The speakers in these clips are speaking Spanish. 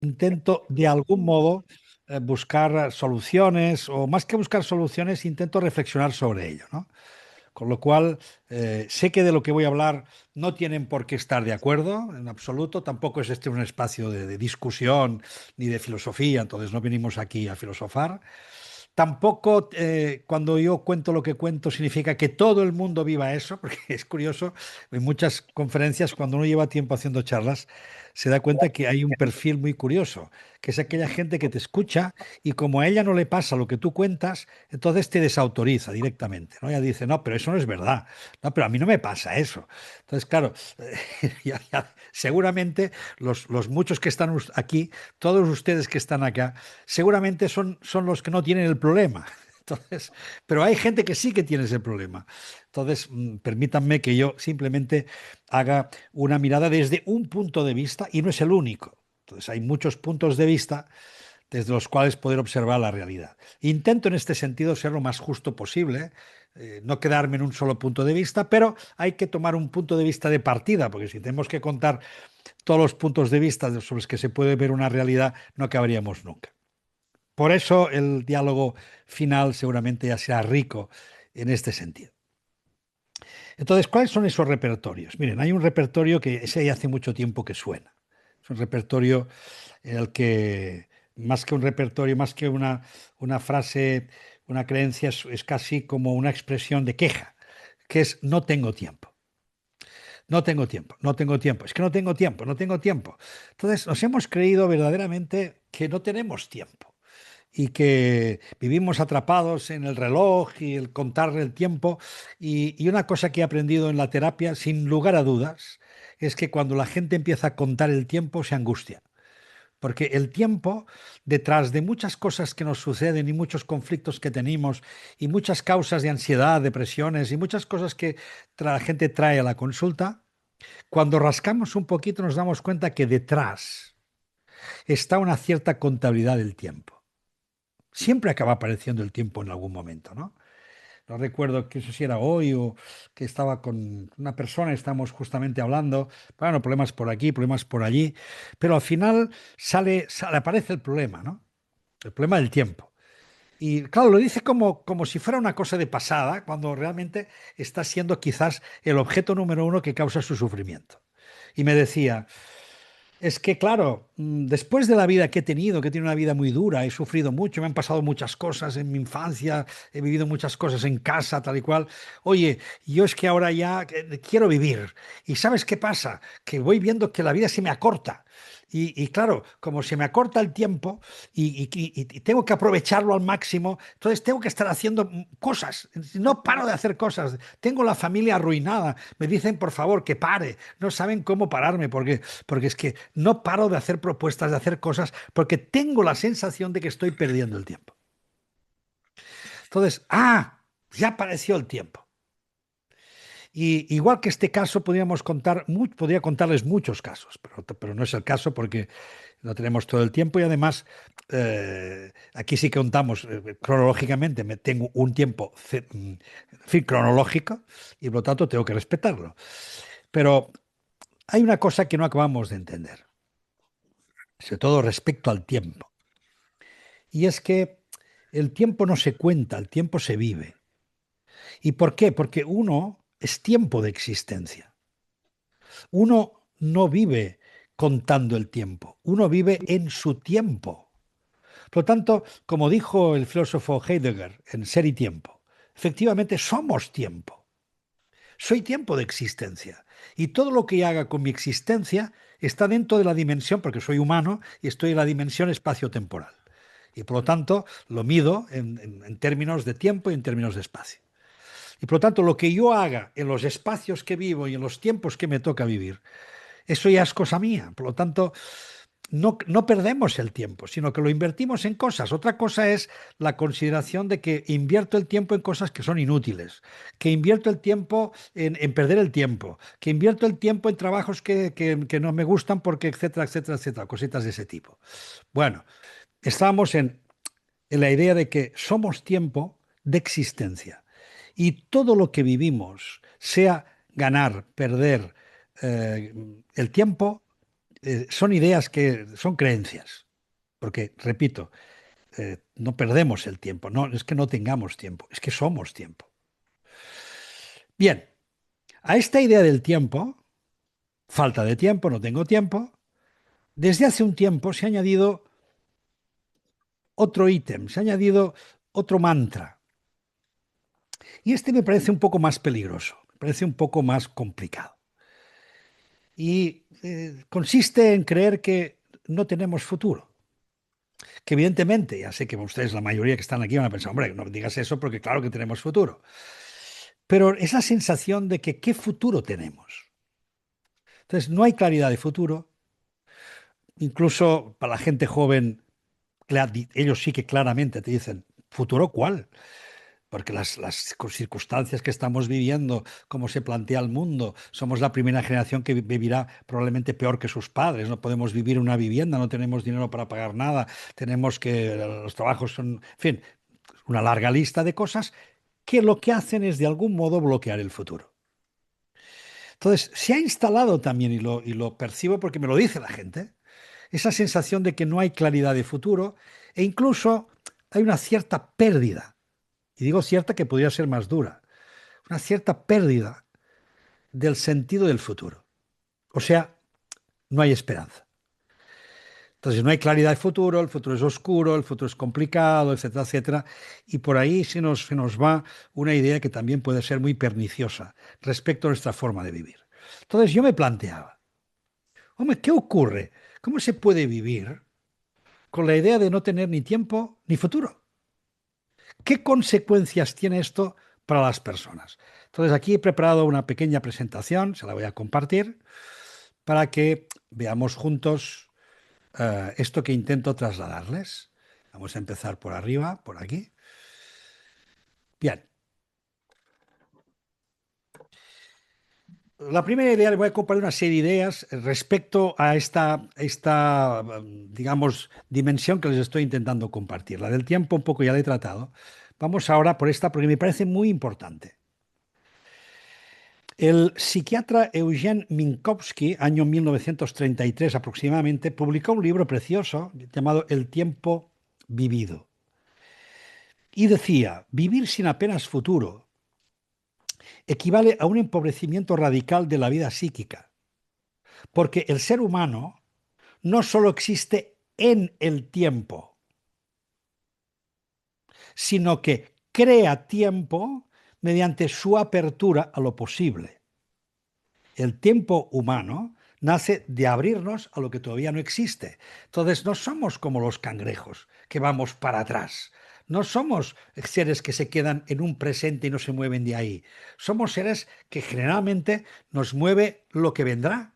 intento de algún modo buscar soluciones, o más que buscar soluciones, intento reflexionar sobre ello, ¿no? Con lo cual, sé que de lo que voy a hablar no tienen por qué estar de acuerdo en absoluto. Tampoco es este un espacio de discusión ni de filosofía, entonces no venimos aquí a filosofar. Tampoco cuando yo cuento lo que cuento significa que todo el mundo viva eso, porque es curioso, en muchas conferencias, cuando uno lleva tiempo haciendo charlas, se da cuenta que hay un perfil muy curioso, que es aquella gente que te escucha y como a ella no le pasa lo que tú cuentas, entonces te desautoriza directamente, ¿no? Ella dice, no, pero eso no es verdad, no, pero a mí no me pasa eso. Entonces, claro, seguramente los muchos que están aquí, todos ustedes que están acá, seguramente son los que no tienen el problema. Entonces, pero hay gente que sí que tiene ese problema. Entonces, permítanme que yo simplemente haga una mirada desde un punto de vista y no es el único. Entonces, hay muchos puntos de vista desde los cuales poder observar la realidad. Intento en este sentido ser lo más justo posible, no quedarme en un solo punto de vista, pero hay que tomar un punto de vista de partida, porque si tenemos que contar todos los puntos de vista sobre los que se puede ver una realidad, no acabaríamos nunca. Por eso el diálogo final seguramente ya será rico en este sentido. Entonces, ¿cuáles son esos repertorios? Miren, hay un repertorio que ese ya hace mucho tiempo que suena. Es un repertorio en el que, más que un repertorio, más que una frase, una creencia, es casi como una expresión de queja, que es no tengo tiempo. No tengo tiempo, no tengo tiempo, es que no tengo tiempo, no tengo tiempo. Entonces nos hemos creído verdaderamente que no tenemos tiempo y que vivimos atrapados en el reloj y el contar el tiempo. Y una cosa que he aprendido en la terapia, sin lugar a dudas, es que cuando la gente empieza a contar el tiempo se angustia. Porque el tiempo, detrás de muchas cosas que nos suceden y muchos conflictos que tenemos y muchas causas de ansiedad, depresiones y muchas cosas que la gente trae a la consulta, cuando rascamos un poquito nos damos cuenta que detrás está una cierta contabilidad del tiempo. Siempre acaba apareciendo el tiempo en algún momento, ¿no? No recuerdo que eso si era hoy o que estaba con una persona, estamos justamente hablando, bueno, problemas por aquí, problemas por allí, pero al final aparece el problema, ¿no? El problema del tiempo. Y claro, lo dice como si fuera una cosa de pasada, cuando realmente está siendo quizás el objeto número uno que causa su sufrimiento. Y me decía, es que, claro, después de la vida que he tenido, que tiene una vida muy dura, he sufrido mucho, me han pasado muchas cosas en mi infancia, he vivido muchas cosas en casa, tal y cual. Oye, yo es que ahora ya quiero vivir. ¿Y sabes qué pasa? Que voy viendo que la vida se me acorta. Y claro, como se me acorta el tiempo y tengo que aprovecharlo al máximo, entonces tengo que estar haciendo cosas. No paro de hacer cosas. Tengo la familia arruinada. Me dicen, por favor, que pare. No saben cómo pararme porque es que no paro de hacer propuestas, de hacer cosas, porque tengo la sensación de que estoy perdiendo el tiempo. Entonces, ya apareció el tiempo. Y igual que este caso, podría contarles muchos casos, pero no es el caso porque no tenemos todo el tiempo y además aquí sí que contamos cronológicamente, tengo un tiempo en fin, cronológico y por lo tanto tengo que respetarlo. Pero hay una cosa que no acabamos de entender, sobre todo respecto al tiempo, y es que el tiempo no se cuenta, el tiempo se vive. ¿Y por qué? Porque uno es tiempo de existencia. Uno no vive contando el tiempo, uno vive en su tiempo. Por lo tanto, como dijo el filósofo Heidegger en Ser y Tiempo, efectivamente somos tiempo. Soy tiempo de existencia. Y todo lo que haga con mi existencia está dentro de la dimensión, porque soy humano y estoy en la dimensión espacio-temporal. Y por lo tanto, lo mido en términos de tiempo y en términos de espacio. Y por lo tanto, lo que yo haga en los espacios que vivo y en los tiempos que me toca vivir, eso ya es cosa mía. Por lo tanto, no perdemos el tiempo, sino que lo invertimos en cosas. Otra cosa es la consideración de que invierto el tiempo en cosas que son inútiles, que invierto el tiempo en perder el tiempo, que invierto el tiempo en trabajos que no me gustan porque, etcétera, etcétera, etcétera, cositas de ese tipo. Bueno, estamos en la idea de que somos tiempo de existencia. Y todo lo que vivimos, sea ganar, perder, el tiempo, son ideas que son creencias, porque, repito, no perdemos el tiempo, no es que no tengamos tiempo, es que somos tiempo. Bien, a esta idea del tiempo, falta de tiempo, no tengo tiempo, desde hace un tiempo se ha añadido otro ítem, se ha añadido otro mantra. Y este me parece un poco más peligroso, me parece un poco más complicado. Y consiste en creer que no tenemos futuro. Que evidentemente, ya sé que ustedes, la mayoría que están aquí, van a pensar, hombre, no digas eso porque claro que tenemos futuro. Pero esa sensación de que qué futuro tenemos. Entonces, no hay claridad de futuro. Incluso para la gente joven, ellos sí que claramente te dicen, ¿futuro cuál? Porque las circunstancias que estamos viviendo, cómo se plantea el mundo, somos la primera generación que vivirá probablemente peor que sus padres. No podemos vivir una vivienda, no tenemos dinero para pagar nada, tenemos que, los trabajos son, en fin, una larga lista de cosas que lo que hacen es de algún modo bloquear el futuro. Entonces, se ha instalado también, y lo percibo porque me lo dice la gente, esa sensación de que no hay claridad de futuro e incluso hay una cierta pérdida, y digo cierta que podría ser más dura, una cierta pérdida del sentido del futuro. O sea, no hay esperanza. Entonces, no hay claridad de futuro, el futuro es oscuro, el futuro es complicado, etcétera, etcétera. Y por ahí se nos va una idea que también puede ser muy perniciosa respecto a nuestra forma de vivir. Entonces, yo me planteaba, hombre, ¿qué ocurre? ¿Cómo se puede vivir con la idea de no tener ni tiempo ni futuro? ¿Qué consecuencias tiene esto para las personas? Entonces, aquí he preparado una pequeña presentación, se la voy a compartir, para que veamos juntos esto que intento trasladarles. Vamos a empezar por arriba, por aquí. Bien. La primera idea, le voy a compartir una serie de ideas respecto a esta, digamos, dimensión que les estoy intentando compartir. La del tiempo un poco ya la he tratado. Vamos ahora por esta porque me parece muy importante. El psiquiatra Eugene Minkowski, año 1933 aproximadamente, publicó un libro precioso llamado El tiempo vivido. Y decía, vivir sin apenas futuro equivale a un empobrecimiento radical de la vida psíquica, porque el ser humano no solo existe en el tiempo, sino que crea tiempo mediante su apertura a lo posible. El tiempo humano nace de abrirnos a lo que todavía no existe. Entonces no somos como los cangrejos, que vamos para atrás. No somos seres que se quedan en un presente y no se mueven de ahí. Somos seres que generalmente nos mueve lo que vendrá.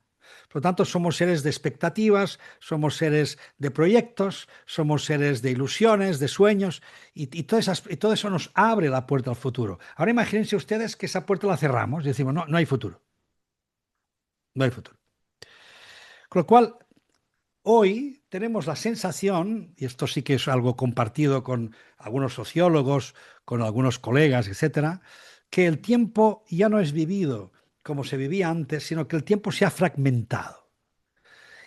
Por lo tanto, somos seres de expectativas, somos seres de proyectos, somos seres de ilusiones, de sueños, y todo eso nos abre la puerta al futuro. Ahora imagínense ustedes que esa puerta la cerramos y decimos, no, no hay futuro. No hay futuro. Con lo cual, hoy tenemos la sensación, y esto sí que es algo compartido con algunos sociólogos, con algunos colegas, etcétera, que el tiempo ya no es vivido como se vivía antes, sino que el tiempo se ha fragmentado.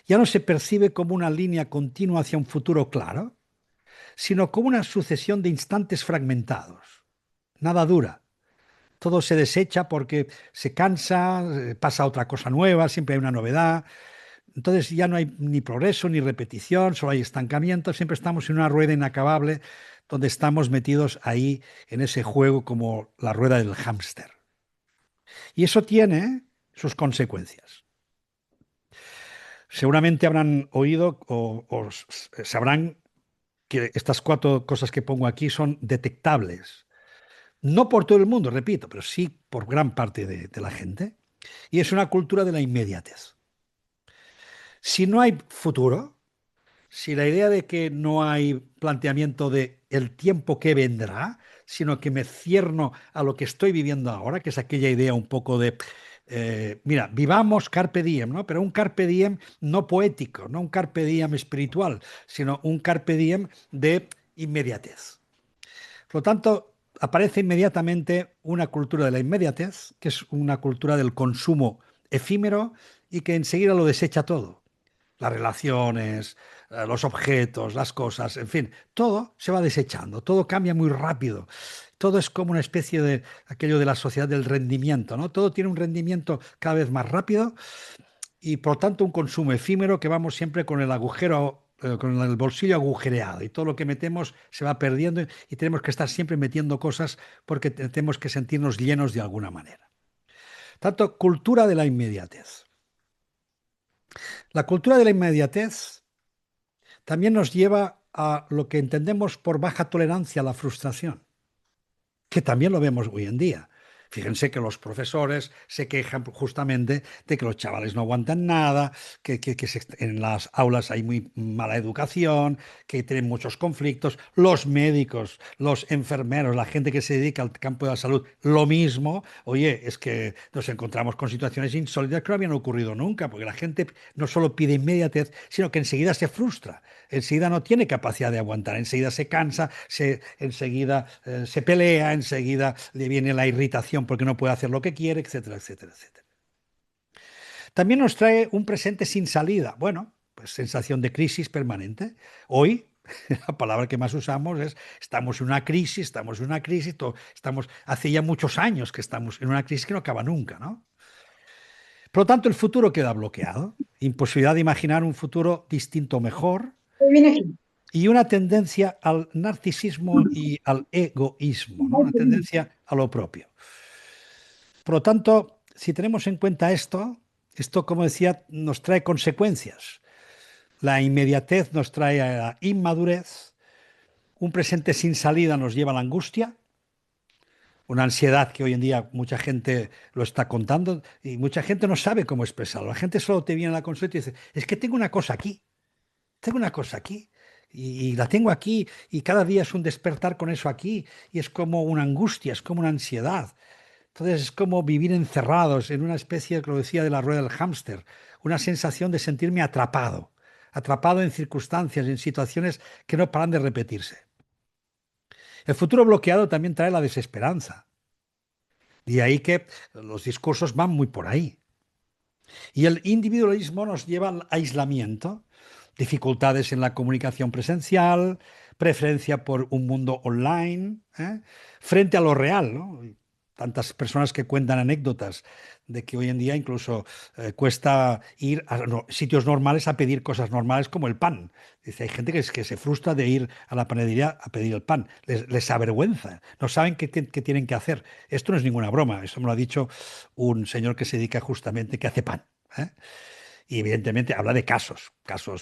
Ya no se percibe como una línea continua hacia un futuro claro, sino como una sucesión de instantes fragmentados. Nada dura. Todo se desecha porque se cansa, pasa otra cosa nueva, siempre hay una novedad. Entonces ya no hay ni progreso ni repetición, solo hay estancamiento, siempre estamos en una rueda inacabable donde estamos metidos ahí en ese juego como la rueda del hámster. Y eso tiene sus consecuencias. Seguramente habrán oído o sabrán que estas cuatro cosas que pongo aquí son detectables. No por todo el mundo, repito, pero sí por gran parte de la gente. Y es una cultura de la inmediatez. Si no hay futuro, si la idea de que no hay planteamiento de el tiempo que vendrá, sino que me cierno a lo que estoy viviendo ahora, que es aquella idea un poco de, mira, vivamos carpe diem, ¿no? Pero un carpe diem no poético, no un carpe diem espiritual, sino un carpe diem de inmediatez. Por lo tanto, aparece inmediatamente una cultura de la inmediatez, que es una cultura del consumo efímero y que enseguida lo desecha todo. las relaciones, los objetos, las cosas, en fin, todo se va desechando, todo cambia muy rápido. Todo es como una especie de aquello de la sociedad del rendimiento, ¿no? Todo tiene un rendimiento cada vez más rápido y por tanto un consumo efímero que vamos siempre con el agujero, con el bolsillo agujereado y todo lo que metemos se va perdiendo y tenemos que estar siempre metiendo cosas porque tenemos que sentirnos llenos de alguna manera. Tanto cultura de la inmediatez. La cultura de la inmediatez también nos lleva a lo que entendemos por baja tolerancia a la frustración, que también lo vemos hoy en día. Fíjense que los profesores se quejan justamente de que los chavales no aguantan nada, en las aulas hay muy mala educación, que tienen muchos conflictos. Los médicos, los enfermeros, la gente que se dedica al campo de la salud, lo mismo. Oye, es que nos encontramos con situaciones insólitas que no habían ocurrido nunca, porque la gente no solo pide inmediatez, sino que enseguida se frustra, enseguida no tiene capacidad de aguantar, enseguida se cansa, enseguida se pelea, enseguida le viene la irritación porque no puede hacer lo que quiere, etcétera, etcétera, etcétera. También nos trae un presente sin salida. Bueno, pues sensación de crisis permanente. Hoy, la palabra que más usamos es estamos en una crisis, estamos en una crisis, estamos, hace ya muchos años que estamos en una crisis que no acaba nunca, ¿no? Por lo tanto, el futuro queda bloqueado. Imposibilidad de imaginar un futuro distinto o mejor Viene aquí. y una tendencia al narcisismo y al egoísmo, ¿no? Una tendencia a lo propio. Por lo tanto, si tenemos en cuenta esto, como decía, nos trae consecuencias. La inmediatez nos trae a la inmadurez, un presente sin salida nos lleva a la angustia, una ansiedad que hoy en día mucha gente lo está contando y mucha gente no sabe cómo expresarlo. La gente solo te viene a la consulta y dice, es que tengo una cosa aquí, tengo una cosa aquí. Y la tengo aquí y cada día es un despertar con eso aquí y es como una angustia, es como una ansiedad. Entonces es como vivir encerrados en una especie, que lo decía, de la rueda del hámster, una sensación de sentirme atrapado, atrapado en circunstancias, en situaciones que no paran de repetirse. El futuro bloqueado también trae la desesperanza. De ahí que los discursos van muy por ahí. Y el individualismo nos lleva al aislamiento, dificultades en la comunicación presencial, preferencia por un mundo online, frente a lo real, ¿no? Tantas personas que cuentan anécdotas de que hoy en día incluso cuesta ir a sitios normales a pedir cosas normales como el pan. Dice, hay gente que se frustra de ir a la panadería a pedir el pan. Les avergüenza, no saben qué tienen que hacer. Esto no es ninguna broma, eso me lo ha dicho un señor que se dedica justamente, que hace pan. ¿Eh? Y evidentemente habla de casos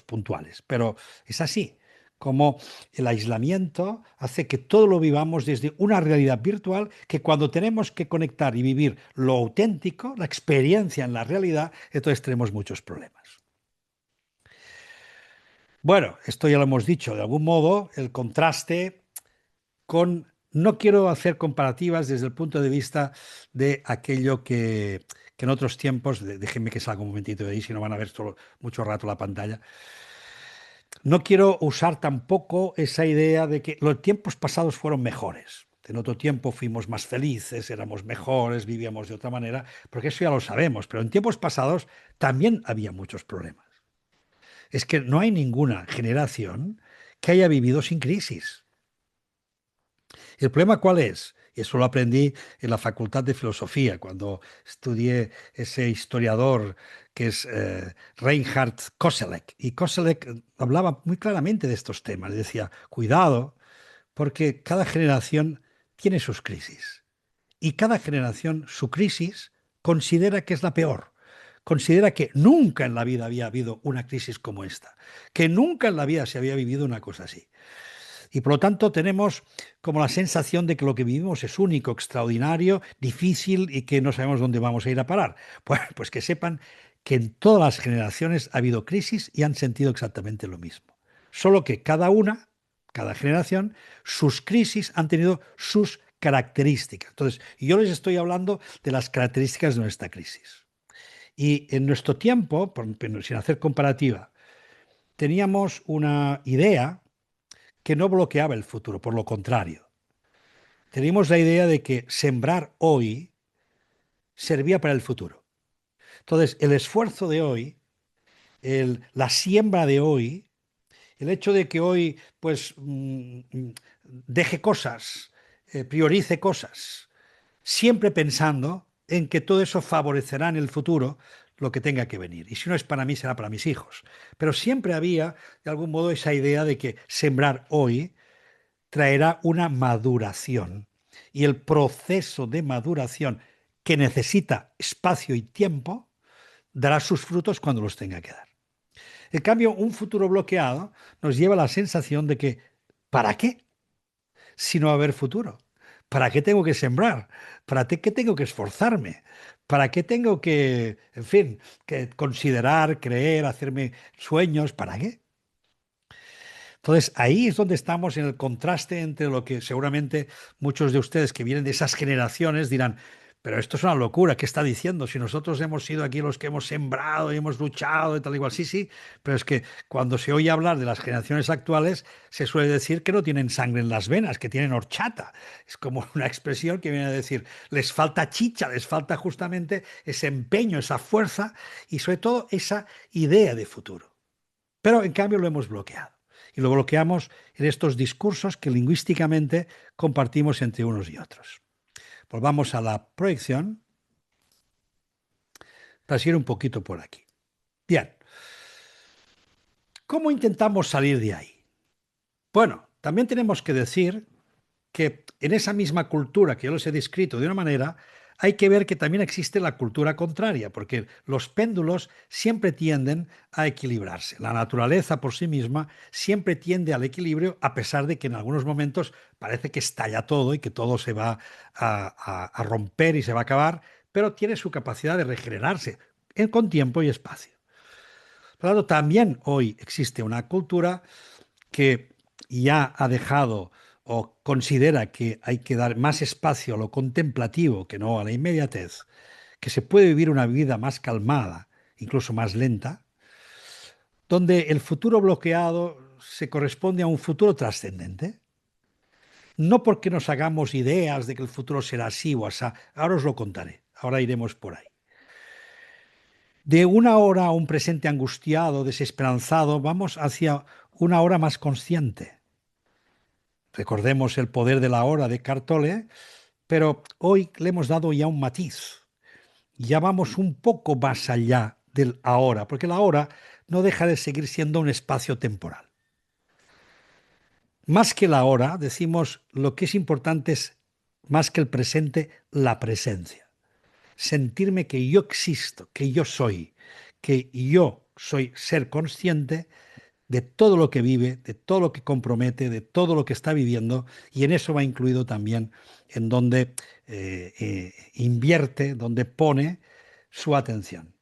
puntuales, pero es así, como el aislamiento hace que todo lo vivamos desde una realidad virtual que cuando tenemos que conectar y vivir lo auténtico, la experiencia en la realidad, entonces tenemos muchos problemas. Bueno, esto ya lo hemos dicho, de algún modo el contraste con... No quiero hacer comparativas desde el punto de vista de aquello que en otros tiempos, déjenme que salga un momentito de ahí, si no van a ver solo mucho rato la pantalla. No quiero usar tampoco esa idea de que los tiempos pasados fueron mejores. En otro tiempo fuimos más felices, éramos mejores, vivíamos de otra manera, porque eso ya lo sabemos, pero en tiempos pasados también había muchos problemas. Es que no hay ninguna generación que haya vivido sin crisis. ¿El problema cuál es? Y eso lo aprendí en la Facultad de Filosofía, cuando estudié ese historiador que es Reinhard Koselleck. Y Koselleck hablaba muy claramente de estos temas. Decía, cuidado, porque cada generación tiene sus crisis. Y cada generación, su crisis, considera que es la peor. Considera que nunca en la vida había habido una crisis como esta, que nunca en la vida se había vivido una cosa así. Y por lo tanto tenemos como la sensación de que lo que vivimos es único, extraordinario, difícil y que no sabemos dónde vamos a ir a parar. Pues que sepan que en todas las generaciones ha habido crisis y han sentido exactamente lo mismo. Solo que cada generación, sus crisis han tenido sus características. Entonces, yo les estoy hablando de las características de nuestra crisis. Y en nuestro tiempo, sin hacer comparativa, teníamos una idea que no bloqueaba el futuro, por lo contrario. Teníamos la idea de que sembrar hoy servía para el futuro. Entonces, el esfuerzo de hoy la siembra de hoy, el hecho de que hoy pues deje cosas, priorice cosas, siempre pensando en que todo eso favorecerá en el futuro lo que tenga que venir. Y si no es para mí, será para mis hijos. Pero siempre había, de algún modo, esa idea de que sembrar hoy traerá una maduración. Y el proceso de maduración, que necesita espacio y tiempo, dará sus frutos cuando los tenga que dar. En cambio, un futuro bloqueado nos lleva a la sensación de que, ¿para qué? Si no va a haber futuro. ¿Para qué tengo que sembrar? ¿Para qué tengo que esforzarme? ¿Para qué tengo que, en fin, que considerar, creer, hacerme sueños? ¿Para qué? Entonces, ahí es donde estamos en el contraste entre lo que seguramente muchos de ustedes que vienen de esas generaciones dirán, pero esto es una locura, ¿qué está diciendo? Si nosotros hemos sido aquí los que hemos sembrado y hemos luchado y tal igual, sí, sí, pero es que cuando se oye hablar de las generaciones actuales, se suele decir que no tienen sangre en las venas, que tienen horchata. Es como una expresión que viene a decir, les falta chicha, les falta justamente ese empeño, esa fuerza y sobre todo esa idea de futuro. Pero en cambio lo hemos bloqueado. Y lo bloqueamos en estos discursos que lingüísticamente compartimos entre unos y otros. Volvamos a la proyección para seguir un poquito por aquí. Bien, ¿cómo intentamos salir de ahí? Bueno, también tenemos que decir que en esa misma cultura que yo les he descrito de una manera, hay que ver que también existe la cultura contraria, porque los péndulos siempre tienden a equilibrarse. La naturaleza por sí misma siempre tiende al equilibrio, a pesar de que en algunos momentos parece que estalla todo y que todo se va a romper y se va a acabar, pero tiene su capacidad de regenerarse con tiempo y espacio. Por lo tanto, también hoy existe una cultura que ya ha dejado o considera que hay que dar más espacio a lo contemplativo que no a la inmediatez, que se puede vivir una vida más calmada, incluso más lenta, donde el futuro bloqueado se corresponde a un futuro trascendente. No porque nos hagamos ideas de que el futuro será así o así, ahora os lo contaré, ahora iremos por ahí. De una hora a un presente angustiado, desesperanzado, vamos hacia una hora más consciente. Recordemos el poder de la hora de Cartole, pero hoy le hemos dado ya un matiz. Ya vamos un poco más allá del ahora, porque la hora no deja de seguir siendo un espacio temporal. Más que la hora, decimos lo que es importante es, más que el presente, la presencia. Sentirme que yo existo, que yo soy ser consciente de todo lo que vive, de todo lo que compromete, de todo lo que está viviendo, y en eso va incluido también en donde invierte, donde pone su atención.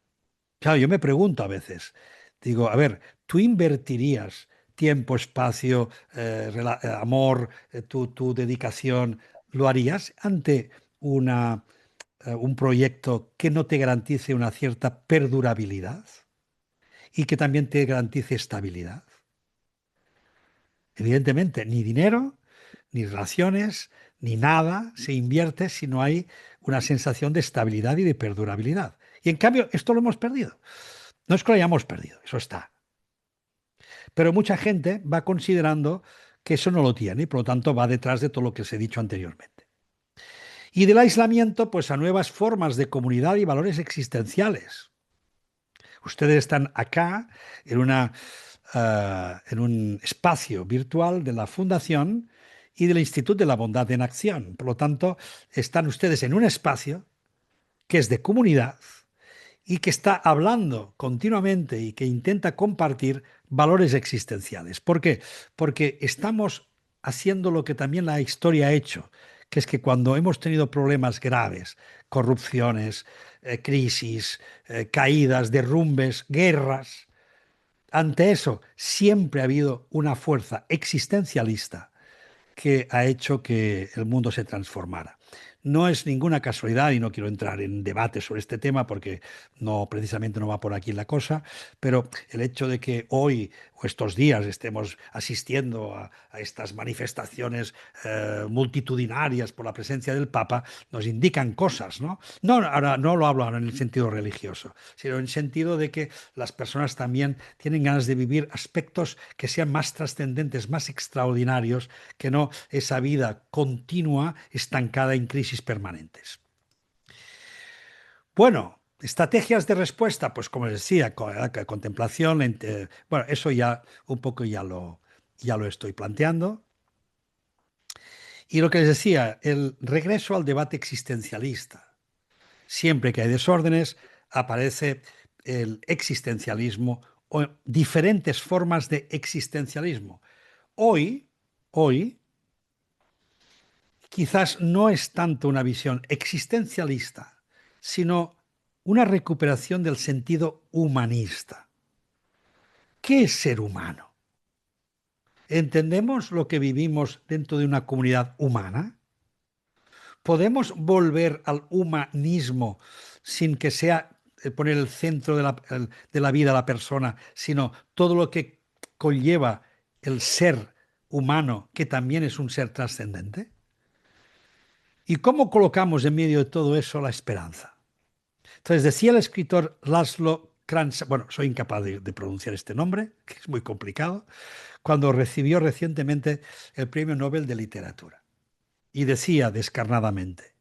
Claro, yo me pregunto a veces, digo, a ver, ¿tú invertirías tiempo, espacio, amor, tu dedicación, lo harías ante un proyecto que no te garantice una cierta perdurabilidad y que también te garantice estabilidad? Evidentemente, ni dinero, ni relaciones, ni nada se invierte si no hay una sensación de estabilidad y de perdurabilidad. Y en cambio, esto lo hemos perdido. No es que lo hayamos perdido, eso está. Pero mucha gente va considerando que eso no lo tiene y por lo tanto va detrás de todo lo que os he dicho anteriormente. Y del aislamiento, pues a nuevas formas de comunidad y valores existenciales. Ustedes están acá en un espacio virtual de la Fundación y del Instituto de la Bondad en Acción. Por lo tanto, están ustedes en un espacio que es de comunidad y que está hablando continuamente y que intenta compartir valores existenciales. ¿Por qué? Porque estamos haciendo lo que también la historia ha hecho, que es que cuando hemos tenido problemas graves, corrupciones, crisis, caídas, derrumbes, guerras, ante eso siempre ha habido una fuerza existencialista que ha hecho que el mundo se transformara. No es ninguna casualidad, y no quiero entrar en debate sobre este tema porque no precisamente no va por aquí la cosa, pero el hecho de que hoy o estos días estemos asistiendo a estas manifestaciones multitudinarias por la presencia del Papa, nos indican cosas, ¿no? No, ahora no lo hablo ahora en el sentido religioso, sino en el sentido de que las personas también tienen ganas de vivir aspectos que sean más trascendentes, más extraordinarios, que no esa vida continua estancada en crisis permanentes. Bueno, estrategias de respuesta, pues como les decía, contemplación, bueno, eso ya un poco ya lo estoy planteando. Y lo que les decía, el regreso al debate existencialista. Siempre que hay desórdenes, aparece el existencialismo o diferentes formas de existencialismo. Hoy, hoy, quizás no es tanto una visión existencialista, sino una recuperación del sentido humanista. ¿Qué es ser humano? ¿Entendemos lo que vivimos dentro de una comunidad humana? ¿Podemos volver al humanismo sin que sea poner el centro de la vida a la persona, sino todo lo que conlleva el ser humano, que también es un ser trascendente? ¿Y cómo colocamos en medio de todo eso la esperanza? Entonces decía el escritor Laszlo Krantz, bueno, soy incapaz de pronunciar este nombre, que es muy complicado, cuando recibió recientemente el Premio Nobel de Literatura. Y decía descarnadamente,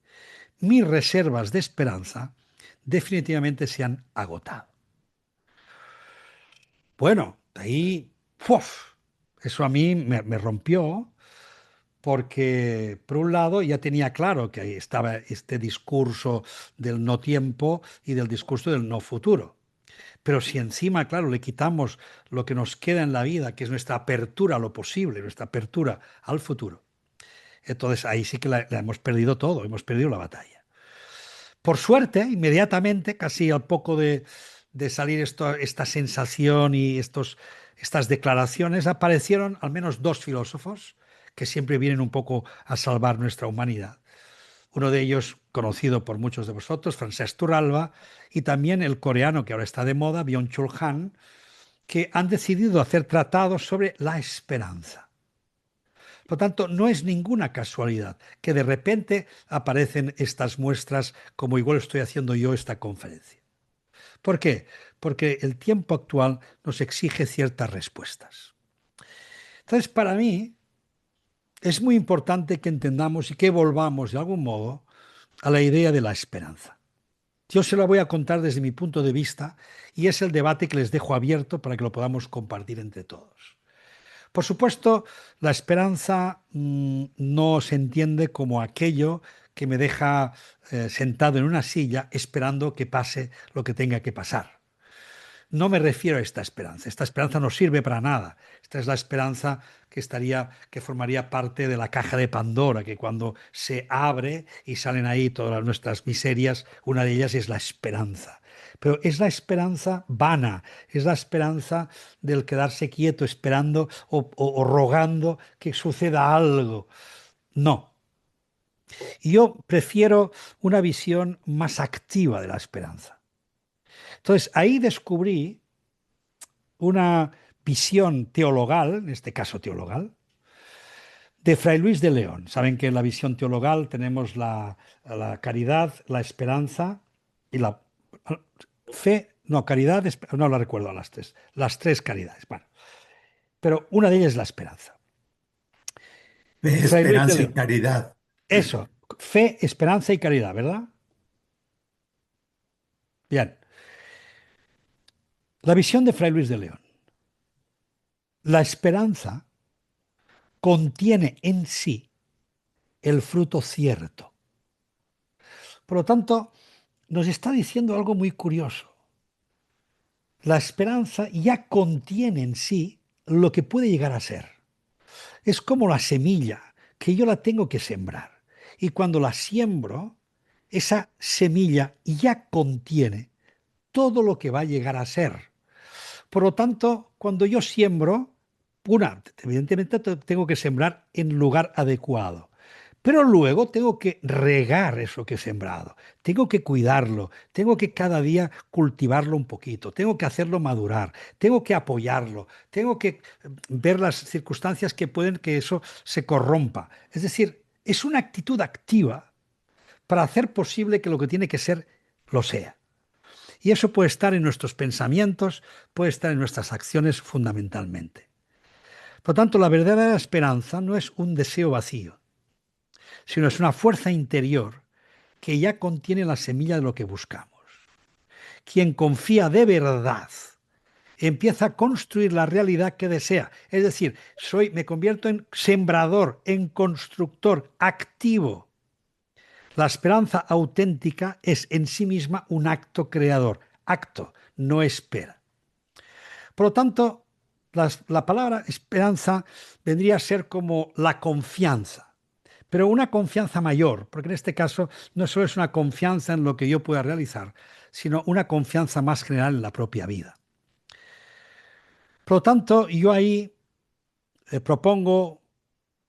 mis reservas de esperanza definitivamente se han agotado. Bueno, ahí, ¡puf! Eso a mí me rompió porque, por un lado, ya tenía claro que ahí estaba este discurso del no tiempo y del discurso del no futuro. Pero si encima, claro, le quitamos lo que nos queda en la vida, que es nuestra apertura a lo posible, nuestra apertura al futuro, entonces ahí sí que la hemos perdido todo, hemos perdido la batalla. Por suerte, inmediatamente, casi al poco de salir esta sensación y estas declaraciones, aparecieron al menos dos filósofos que siempre vienen un poco a salvar nuestra humanidad. Uno de ellos, conocido por muchos de vosotros, Francesc Torralba, y también el coreano que ahora está de moda, Byung-Chul Han, que han decidido hacer tratados sobre la esperanza. Por lo tanto, no es ninguna casualidad que de repente aparecen estas muestras como igual estoy haciendo yo esta conferencia. ¿Por qué? Porque el tiempo actual nos exige ciertas respuestas. Entonces, para mí, es muy importante que entendamos y que volvamos de algún modo a la idea de la esperanza. Yo se la voy a contar desde mi punto de vista y es el debate que les dejo abierto para que lo podamos compartir entre todos. Por supuesto, la esperanza no se entiende como aquello que me deja sentado en una silla esperando que pase lo que tenga que pasar. No me refiero a esta esperanza. Esta esperanza no sirve para nada. Esta es la esperanza que formaría parte de la caja de Pandora, que cuando se abre y salen ahí todas nuestras miserias, una de ellas es la esperanza. Pero es la esperanza vana, es la esperanza del quedarse quieto esperando o rogando que suceda algo. No. Yo prefiero una visión más activa de la esperanza. Entonces ahí descubrí una visión teologal, en este caso teologal, de Fray Luis de León. Saben que en la visión teologal tenemos la caridad, la esperanza y la fe, no, caridad, no la recuerdo las tres caridades. Bueno, pero una de ellas es la esperanza. Fe, Fray Luis de esperanza y León. caridad. Eso, fe, esperanza y caridad, ¿verdad? Bien. La visión de Fray Luis de León. La esperanza contiene en sí el fruto cierto. Por lo tanto, nos está diciendo algo muy curioso. La esperanza ya contiene en sí lo que puede llegar a ser. Es como la semilla que yo la tengo que sembrar. Y cuando la siembro, esa semilla ya contiene todo lo que va a llegar a ser. Por lo tanto, cuando yo siembro, evidentemente tengo que sembrar en lugar adecuado. Pero luego tengo que regar eso que he sembrado, tengo que cuidarlo, tengo que cada día cultivarlo un poquito, tengo que hacerlo madurar, tengo que apoyarlo, tengo que ver las circunstancias que pueden que eso se corrompa. Es decir, es una actitud activa para hacer posible que lo que tiene que ser lo sea. Y eso puede estar en nuestros pensamientos, puede estar en nuestras acciones fundamentalmente. Por lo tanto, la verdadera esperanza no es un deseo vacío, sino es una fuerza interior que ya contiene la semilla de lo que buscamos. Quien confía de verdad empieza a construir la realidad que desea. Es decir, me convierto en sembrador, en constructor activo. La esperanza auténtica es en sí misma un acto creador. Acto, no espera. Por lo tanto, la palabra esperanza vendría a ser como la confianza, pero una confianza mayor, porque en este caso no solo es una confianza en lo que yo pueda realizar, sino una confianza más general en la propia vida. Por lo tanto, yo ahí propongo,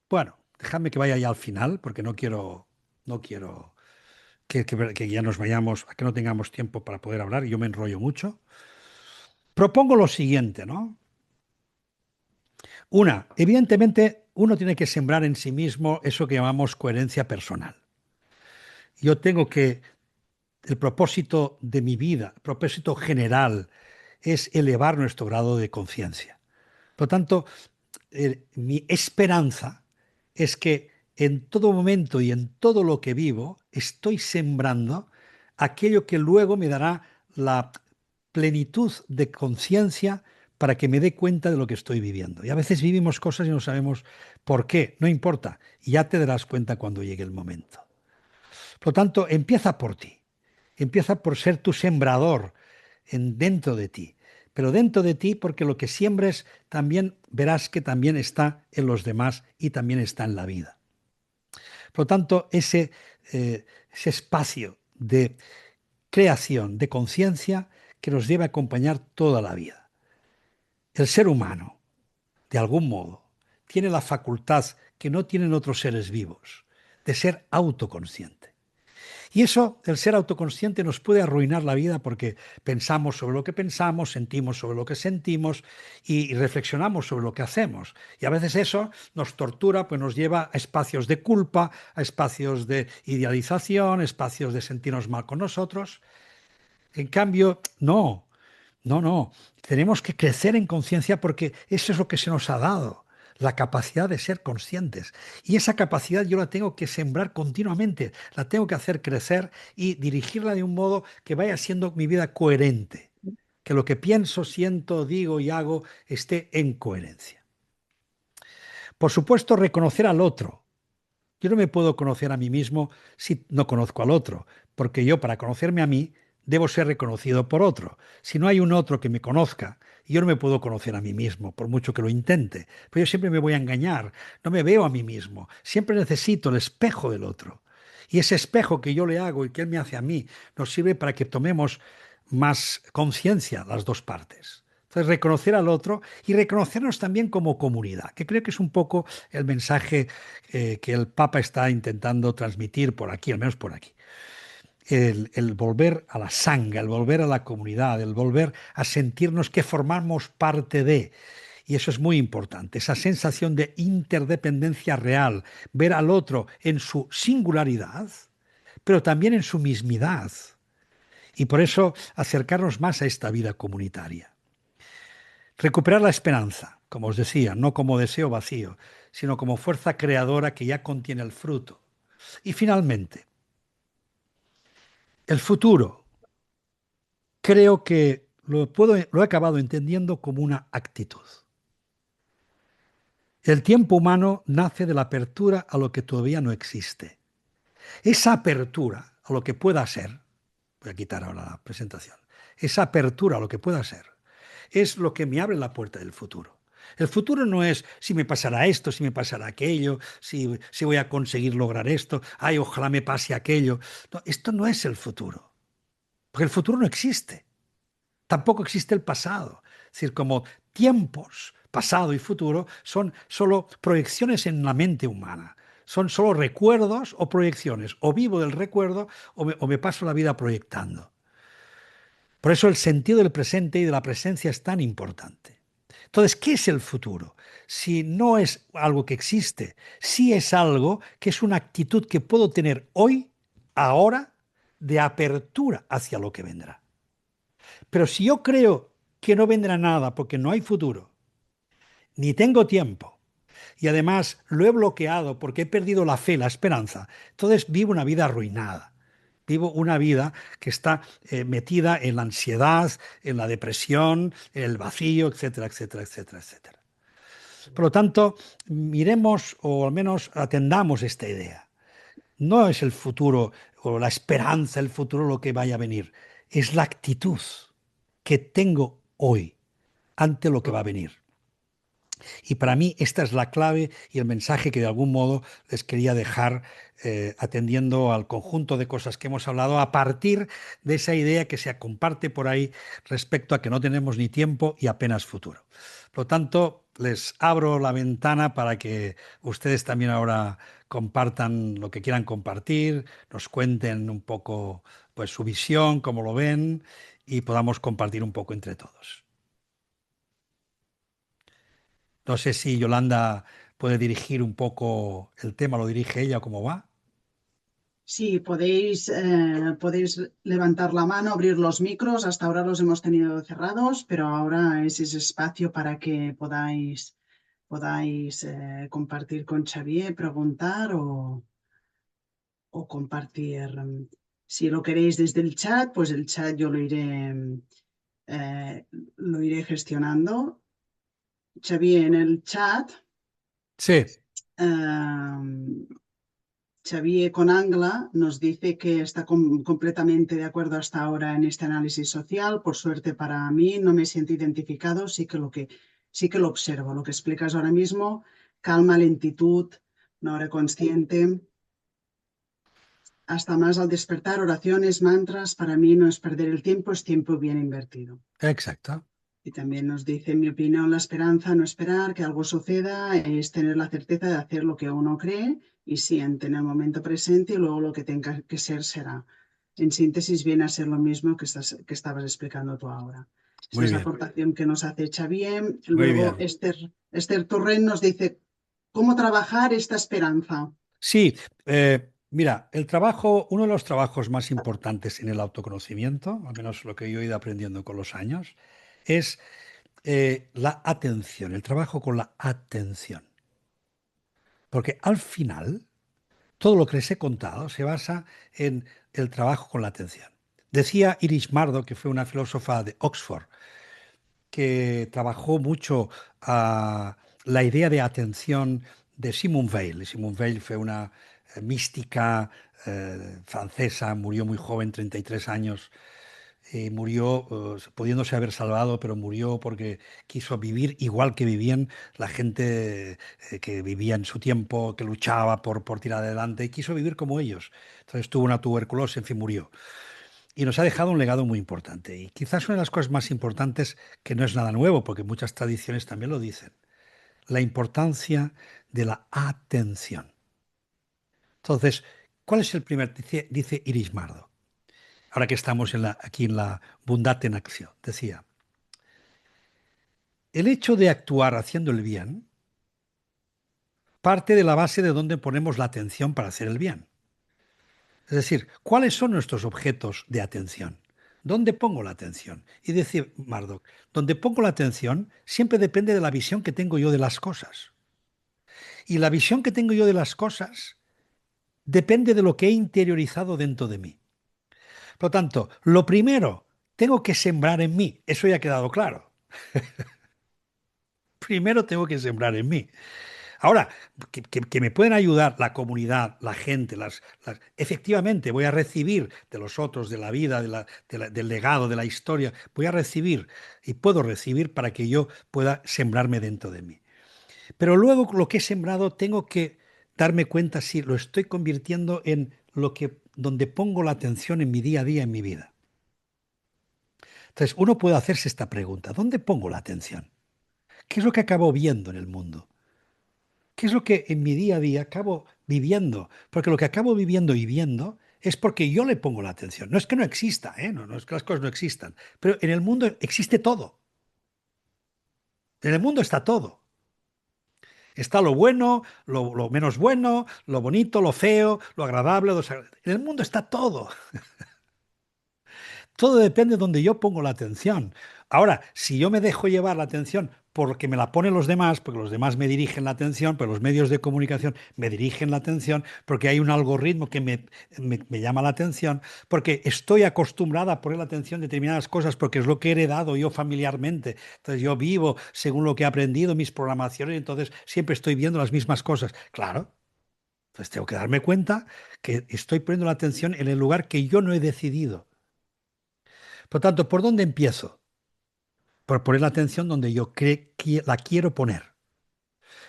bueno, déjame que vaya ya al final, porque no quiero que ya nos vayamos, a que no tengamos tiempo para poder hablar, y yo me enrollo mucho. Propongo lo siguiente, ¿no? Evidentemente, uno tiene que sembrar en sí mismo eso que llamamos coherencia personal. Yo tengo que, el propósito de mi vida, el propósito general, es elevar nuestro grado de conciencia. Por lo tanto, mi esperanza es que en todo momento y en todo lo que vivo estoy sembrando aquello que luego me dará la plenitud de conciencia para que me dé cuenta de lo que estoy viviendo. Y a veces vivimos cosas y no sabemos por qué, no importa, ya te darás cuenta cuando llegue el momento. Por lo tanto, empieza por ti, empieza por ser tu sembrador dentro de ti, pero dentro de ti porque lo que siembres también verás que también está en los demás y también está en la vida. Por lo tanto, ese espacio de creación, de conciencia que nos debe acompañar toda la vida. El ser humano, de algún modo, tiene la facultad que no tienen otros seres vivos, de ser autoconsciente. Y eso, el ser autoconsciente, nos puede arruinar la vida porque pensamos sobre lo que pensamos, sentimos sobre lo que sentimos y reflexionamos sobre lo que hacemos. Y a veces eso nos tortura, pues nos lleva a espacios de culpa, a espacios de idealización, espacios de sentirnos mal con nosotros. En cambio, no, no, no. Tenemos que crecer en conciencia porque eso es lo que se nos ha dado, la capacidad de ser conscientes. Y esa capacidad yo la tengo que sembrar continuamente, la tengo que hacer crecer y dirigirla de un modo que vaya siendo mi vida coherente, que lo que pienso, siento, digo y hago esté en coherencia. Por supuesto, reconocer al otro. Yo no me puedo conocer a mí mismo si no conozco al otro, porque yo para conocerme a mí debo ser reconocido por otro. Si no hay un otro que me conozca, yo no me puedo conocer a mí mismo, por mucho que lo intente. Pues yo siempre me voy a engañar, no me veo a mí mismo, siempre necesito el espejo del otro. Y ese espejo que yo le hago y que él me hace a mí nos sirve para que tomemos más conciencia las dos partes. Entonces, reconocer al otro y reconocernos también como comunidad, que creo que es un poco el mensaje que el Papa está intentando transmitir por aquí, al menos por aquí. El volver a la sangha, el volver a la comunidad, el volver a sentirnos que formamos parte de. Y eso es muy importante, esa sensación de interdependencia real, ver al otro en su singularidad, pero también en su mismidad. Y por eso acercarnos más a esta vida comunitaria. Recuperar la esperanza, como os decía, no como deseo vacío, sino como fuerza creadora que ya contiene el fruto. Y finalmente, el futuro. Creo que lo he acabado entendiendo como una actitud. El tiempo humano nace de la apertura a lo que todavía no existe. Esa apertura a lo que pueda ser, voy a quitar ahora la presentación, esa apertura a lo que pueda ser, es lo que me abre la puerta del futuro. El futuro no es si me pasará esto, si me pasará aquello, si voy a conseguir lograr esto, ay, ojalá me pase aquello. No, esto no es el futuro, porque el futuro no existe. Tampoco existe el pasado. Es decir, como tiempos, pasado y futuro, son solo proyecciones en la mente humana. Son solo recuerdos o proyecciones. O vivo del recuerdo o me paso la vida proyectando. Por eso el sentido del presente y de la presencia es tan importante. Entonces, ¿qué es el futuro? Si no es algo que existe, sí es algo que es una actitud que puedo tener hoy, ahora, de apertura hacia lo que vendrá. Pero si yo creo que no vendrá nada porque no hay futuro, ni tengo tiempo, y además lo he bloqueado porque he perdido la fe, la esperanza, entonces vivo una vida arruinada. Vivo una vida que está metida en la ansiedad, en la depresión, en el vacío, etcétera, etcétera, etcétera, etcétera. Por lo tanto, miremos o al menos atendamos esta idea. No es el futuro o la esperanza, el futuro lo que vaya a venir. Es la actitud que tengo hoy ante lo que va a venir. Y para mí esta es la clave y el mensaje que de algún modo les quería dejar atendiendo al conjunto de cosas que hemos hablado a partir de esa idea que se comparte por ahí respecto a que no tenemos ni tiempo y apenas futuro. Por lo tanto, les abro la ventana para que ustedes también ahora compartan lo que quieran compartir, nos cuenten un poco pues su visión, cómo lo ven y podamos compartir un poco entre todos. No sé si Yolanda puede dirigir un poco el tema, lo dirige ella, ¿cómo va? Sí, podéis levantar la mano, abrir los micros. Hasta ahora los hemos tenido cerrados, pero ahora es ese espacio para que podáis compartir con Xavier, preguntar o compartir. Si lo queréis desde el chat, pues el chat yo lo iré gestionando. Xavier, en el chat. Sí, eh, Xavier con Angla nos dice que está completamente de acuerdo hasta ahora en este análisis social. Por suerte para mí, no me siento identificado, sí que lo observo. Lo que explicas ahora mismo, calma, lentitud, una hora consciente. Hasta más al despertar, oraciones, mantras, para mí no es perder el tiempo, es tiempo bien invertido. exacto. Y también nos dice, en mi opinión, la esperanza, no esperar que algo suceda, es tener la certeza de hacer lo que uno cree y siente en el momento presente y luego lo que tenga que ser será. En síntesis, viene a ser lo mismo que estabas explicando tú ahora. Esa Muy es la bien, aportación que nos hace Xavier. muy Luego, bien. Esther Torrent nos dice, ¿cómo trabajar esta esperanza? Sí, mira, el trabajo, uno de los trabajos más importantes en el autoconocimiento, al menos lo que yo he ido aprendiendo con los años, es la atención, el trabajo con la atención. Porque al final, todo lo que les he contado se basa en el trabajo con la atención. Decía Iris Mardo, que fue una filósofa de Oxford, que trabajó mucho la idea de atención de Simone Weil. Simone Weil fue una mística francesa, murió muy joven, 33 años, y murió pudiéndose haber salvado, pero murió porque quiso vivir igual que vivían la gente que vivía en su tiempo, que luchaba por tirar adelante, y quiso vivir como ellos. Entonces tuvo una tuberculosis, en fin, murió. Y nos ha dejado un legado muy importante. Y quizás una de las cosas más importantes, que no es nada nuevo, porque muchas tradiciones también lo dicen, la importancia de la atención. Entonces, ¿cuál es el primer? Dice Iris Mardo, ahora que estamos aquí en la Bondad en Acción. Decía, el hecho de actuar haciendo el bien parte de la base de donde ponemos la atención para hacer el bien. Es decir, ¿cuáles son nuestros objetos de atención? ¿Dónde pongo la atención? Y dice Marduk, donde pongo la atención siempre depende de la visión que tengo yo de las cosas. Y la visión que tengo yo de las cosas depende de lo que he interiorizado dentro de mí. Por lo tanto, lo primero, tengo que sembrar en mí. Eso ya ha quedado claro. Primero tengo que sembrar en mí. Ahora, que me pueden ayudar la comunidad, la gente, efectivamente voy a recibir de los otros, de la vida, del legado, de la historia, voy a recibir y puedo recibir para que yo pueda sembrarme dentro de mí. Pero luego lo que he sembrado tengo que darme cuenta si lo estoy convirtiendo en donde pongo la atención en mi día a día, en mi vida. Entonces, uno puede hacerse esta pregunta, ¿dónde pongo la atención? ¿Qué es lo que acabo viendo en el mundo? ¿Qué es lo que en mi día a día acabo viviendo, porque lo que acabo viviendo y viendo es porque yo le pongo la atención. No es que no exista, ¿eh? No, no es que las cosas no existan, pero en el mundo existe todo. En el mundo está todo. Está lo bueno, lo menos bueno, lo bonito, lo feo, lo agradable, lo desagradable. En el mundo está todo. Todo depende de donde yo pongo la atención. Ahora, si yo me dejo llevar la atención porque me la ponen los demás, porque los demás me dirigen la atención, porque los medios de comunicación me dirigen la atención, porque hay un algoritmo que me llama la atención, porque estoy acostumbrada a poner la atención en determinadas cosas, porque es lo que he heredado yo familiarmente. Entonces yo vivo según lo que he aprendido, mis programaciones, y entonces siempre estoy viendo las mismas cosas. Claro, entonces tengo que darme cuenta que estoy poniendo la atención en el lugar que yo no he decidido. Por tanto, ¿por dónde empiezo? Por poner la atención donde yo la quiero poner.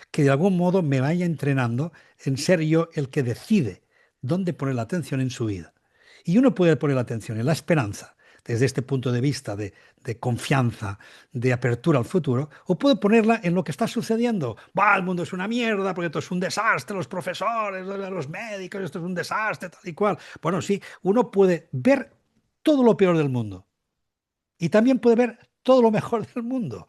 Que de algún modo me vaya entrenando en ser yo el que decide dónde poner la atención en su vida. Y uno puede poner la atención en la esperanza, desde este punto de vista de confianza, de apertura al futuro, o puede ponerla en lo que está sucediendo. ¡Bah, el mundo es una mierda, porque esto es un desastre, los profesores, los médicos, esto es un desastre, tal y cual! Bueno, sí, uno puede ver todo lo peor del mundo y también puede ver todo lo mejor del mundo.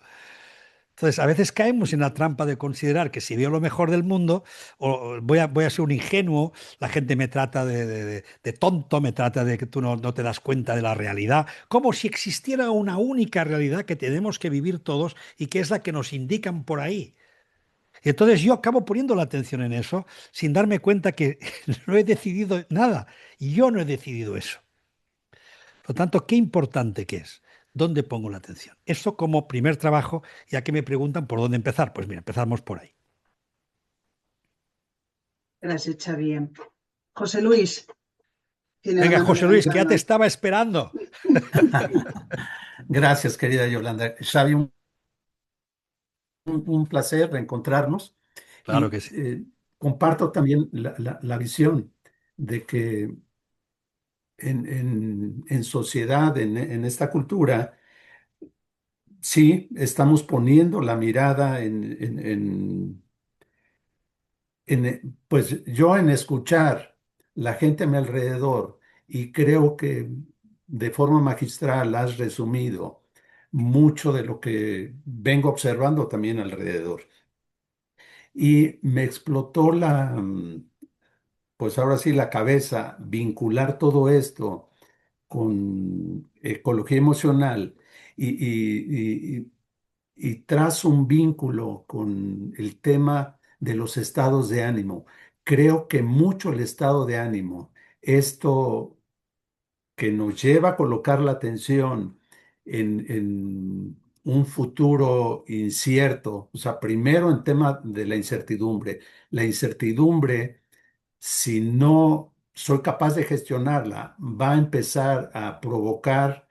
Entonces, a veces caemos en la trampa de considerar que si veo lo mejor del mundo, o voy a ser un ingenuo, la gente me trata de tonto, me trata de que tú no te das cuenta de la realidad, como si existiera una única realidad que tenemos que vivir todos y que es la que nos indican por ahí. Y entonces yo acabo poniendo la atención en eso sin darme cuenta que no he decidido nada. Y yo no he decidido eso. Por lo tanto, qué importante que es. ¿Dónde pongo la atención? Eso como primer trabajo, ya que me preguntan por dónde empezar. Pues mira, empezamos por ahí. Gracias, Xavier. José Luis tiene la Venga, mano José Luis, que ya te levantada. estaba esperando. Gracias, querida Yolanda. Xavi, un placer reencontrarnos Claro y que sí. comparto también la visión de que en sociedad, en esta cultura, sí estamos poniendo la mirada pues yo en escuchar la gente a mi alrededor y creo que de forma magistral has resumido mucho de lo que vengo observando también alrededor. Y me explotó pues ahora sí, la cabeza, vincular todo esto con ecología emocional y trazo un vínculo con el tema de los estados de ánimo. Creo que mucho el estado de ánimo, esto que nos lleva a colocar la atención en un futuro incierto, o sea, primero en tema de la incertidumbre, si no soy capaz de gestionarla, va a empezar a provocar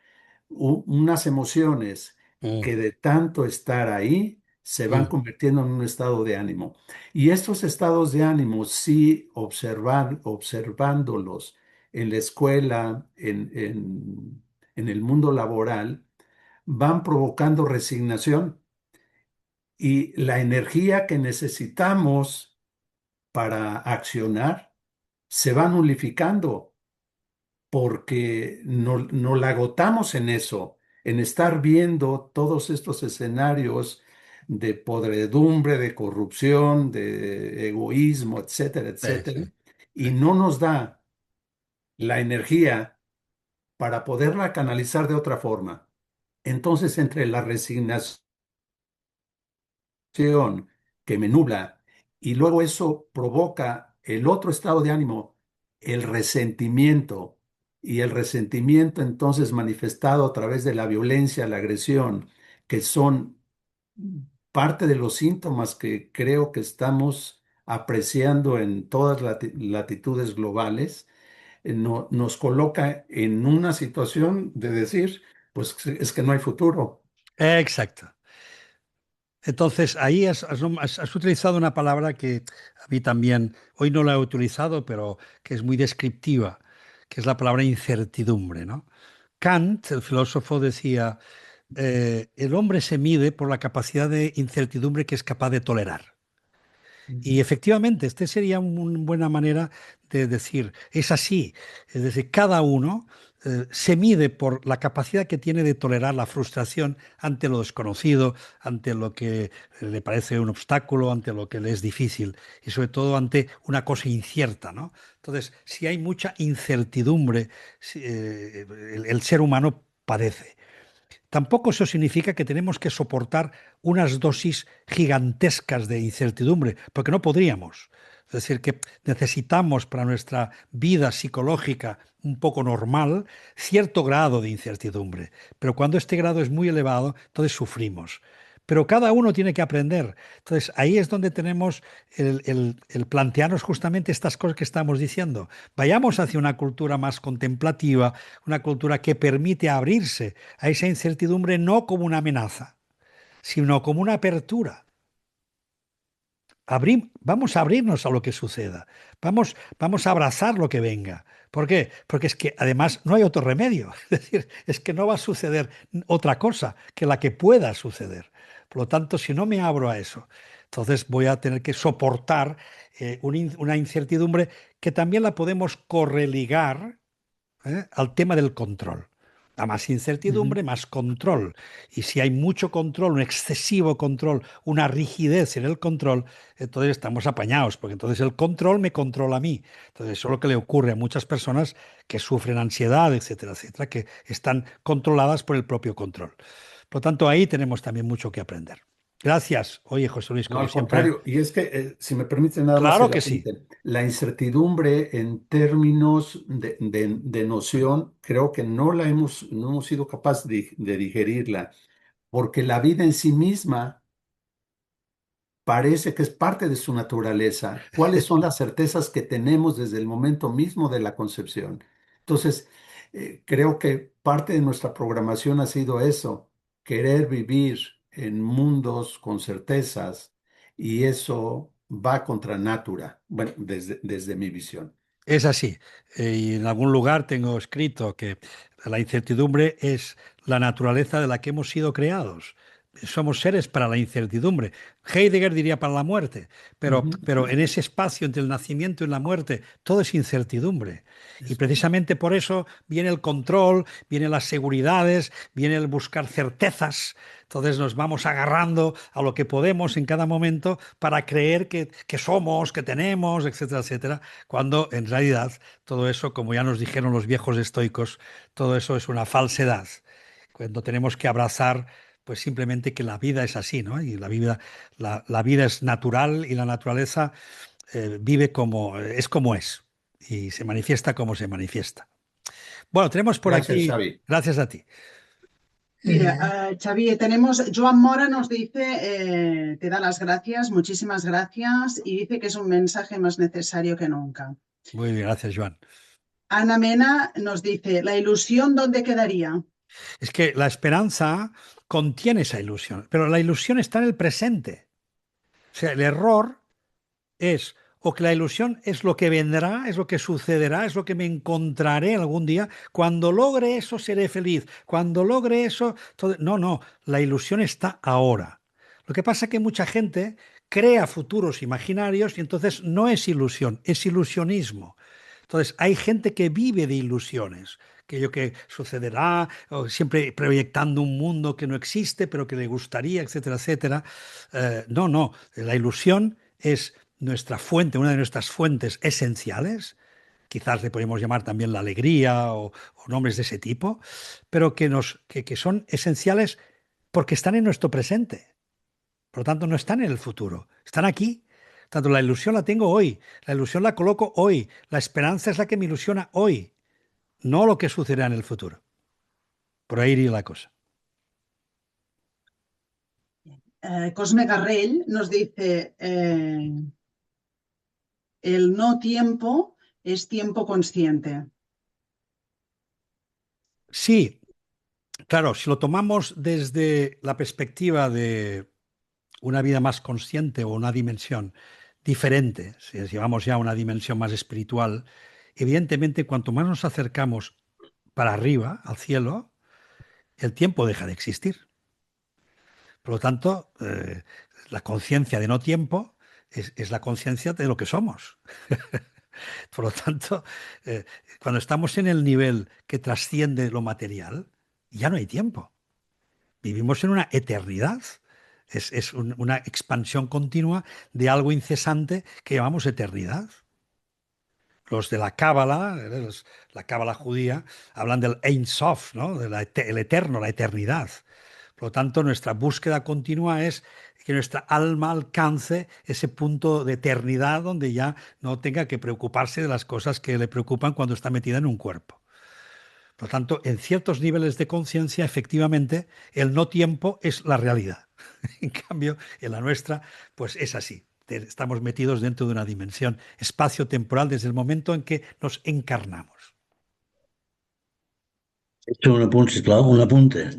unas emociones Mm, que de tanto estar ahí se van mm, convirtiendo en un estado de ánimo. Y estos estados de ánimo, sí, observándolos en la escuela, en el mundo laboral, van provocando resignación y la energía que necesitamos para accionar se va nulificando porque no la agotamos en eso, en estar viendo todos estos escenarios de podredumbre, de corrupción, de egoísmo, etcétera, sí, sí, etcétera, sí. y no nos da la energía para poderla canalizar de otra forma. Entonces, entre la resignación que me nubla y luego eso provoca el otro estado de ánimo, el resentimiento, y el resentimiento entonces manifestado a través de la violencia, la agresión, que son parte de los síntomas que creo que estamos apreciando en todas latitudes globales, nos coloca en una situación de decir, pues es que no hay futuro. Exacto. Entonces, ahí has utilizado una palabra que a mí también, hoy no la he utilizado, pero que es muy descriptiva, que es la palabra incertidumbre, ¿no? Kant, el filósofo, decía, el hombre se mide por la capacidad de incertidumbre que es capaz de tolerar. Y Ujú. efectivamente, este sería una buena manera de decir, es así. Es decir, cada uno se mide por la capacidad que tiene de tolerar la frustración ante lo desconocido, ante lo que le parece un obstáculo, ante lo que le es difícil y sobre todo ante una cosa incierta, ¿no? Entonces, si hay mucha incertidumbre, el ser humano padece. Tampoco eso significa que tenemos que soportar unas dosis gigantescas de incertidumbre, porque no podríamos. Es decir, que necesitamos para nuestra vida psicológica un poco normal cierto grado de incertidumbre, pero cuando este grado es muy elevado, entonces sufrimos. Pero cada uno tiene que aprender. Entonces ahí es donde tenemos el plantearnos justamente estas cosas que estamos diciendo. Vayamos hacia una cultura más contemplativa, una cultura que permite abrirse a esa incertidumbre no como una amenaza, sino como una apertura. Vamos a abrirnos a lo que suceda. Vamos a abrazar lo que venga. ¿Por qué? Porque es que además no hay otro remedio. Es decir, es que no va a suceder otra cosa que la que pueda suceder. Por lo tanto, si no me abro a eso, entonces voy a tener que soportar una incertidumbre que también la podemos correligar al tema del control. A más Ujú. incertidumbre, más control. Y si hay mucho control, un excesivo control, una rigidez en el control, entonces estamos apañados, porque entonces el control me controla a mí. Entonces eso es lo que le ocurre a muchas personas que sufren ansiedad, etcétera, etcétera, que están controladas por el propio control. Por lo tanto, ahí tenemos también mucho que aprender. Gracias. Oye, José Luis, No, como al siempre. contrario, y es que, si me permite nada más Claro el que sí. apunte, la incertidumbre en términos de noción, creo que no hemos sido capaces de digerirla, porque la vida en sí misma parece que es parte de su naturaleza. ¿Cuáles son las certezas que tenemos desde el momento mismo de la concepción? Entonces, creo que parte de nuestra programación ha sido eso, querer vivir en mundos con certezas, y eso va contra natura, bueno, desde mi visión. Es así. Y en algún lugar tengo escrito que la incertidumbre es la naturaleza de la que hemos sido creados. Somos seres para la incertidumbre. Heidegger diría para la muerte, Ujú. pero en ese espacio entre el nacimiento y la muerte todo es incertidumbre. Y Es correcto. precisamente por eso viene el control, vienen las seguridades, viene el buscar certezas. Entonces nos vamos agarrando a lo que podemos en cada momento para creer que somos, que tenemos, etcétera, etcétera, cuando en realidad todo eso, como ya nos dijeron los viejos estoicos, todo eso es una falsedad. Cuando tenemos que abrazar, pues simplemente que la vida es así, ¿no? Y la vida es natural y la naturaleza vive como es y se manifiesta como se manifiesta. Bueno, tenemos por Gracias, aquí, Xavi. gracias a ti. Mira, Eh, Xavier, Joan Mora nos dice, te da las gracias, muchísimas gracias, y dice que es un mensaje más necesario que nunca. Muy bien, gracias, Joan. Ana Mena nos dice, ¿la ilusión dónde quedaría? Es que la esperanza contiene esa ilusión, pero la ilusión está en el presente. O sea, el error es o que la ilusión es lo que vendrá, es lo que sucederá, es lo que me encontraré algún día. Cuando logre eso, seré feliz. Cuando logre eso, no, no, la ilusión está ahora. Lo que pasa es que mucha gente crea futuros imaginarios y entonces no es ilusión, es ilusionismo. Entonces, hay gente que vive de ilusiones, aquello que sucederá, o siempre proyectando un mundo que no existe, pero que le gustaría, etcétera, etcétera. No, no, la ilusión es nuestra fuente, una de nuestras fuentes esenciales, quizás le podemos llamar también la alegría o nombres de ese tipo, pero que son esenciales porque están en nuestro presente. Por lo tanto, no están en el futuro, están aquí. Tanto la ilusión la tengo hoy, la ilusión la coloco hoy, la esperanza es la que me ilusiona hoy, no lo que sucederá en el futuro. Por ahí iría la cosa. Cosme Garrell nos dice, el no tiempo es tiempo consciente. Sí, claro, si lo tomamos desde la perspectiva de una vida más consciente o una dimensión diferente, si llevamos ya a una dimensión más espiritual, evidentemente cuanto más nos acercamos para arriba, al cielo, el tiempo deja de existir. Por lo tanto, la conciencia de no tiempo es la conciencia de lo que somos. Por lo tanto, eh, cuando estamos en el nivel que trasciende lo material, ya no hay tiempo. Vivimos en una eternidad. Una expansión continua de algo incesante que llamamos eternidad. Los de la Cábala, la Cábala judía, hablan del Ein Sof, ¿no? El eterno, la eternidad. Por lo tanto, nuestra búsqueda continua es que nuestra alma alcance ese punto de eternidad donde ya no tenga que preocuparse de las cosas que le preocupan cuando está metida en un cuerpo. Por lo tanto, en ciertos niveles de conciencia, efectivamente, el no tiempo es la realidad. En cambio, en la nuestra, pues es así. Estamos metidos dentro de una dimensión espacio-temporal desde el momento en que nos encarnamos. He hecho un apunte, sisplau, un apunte.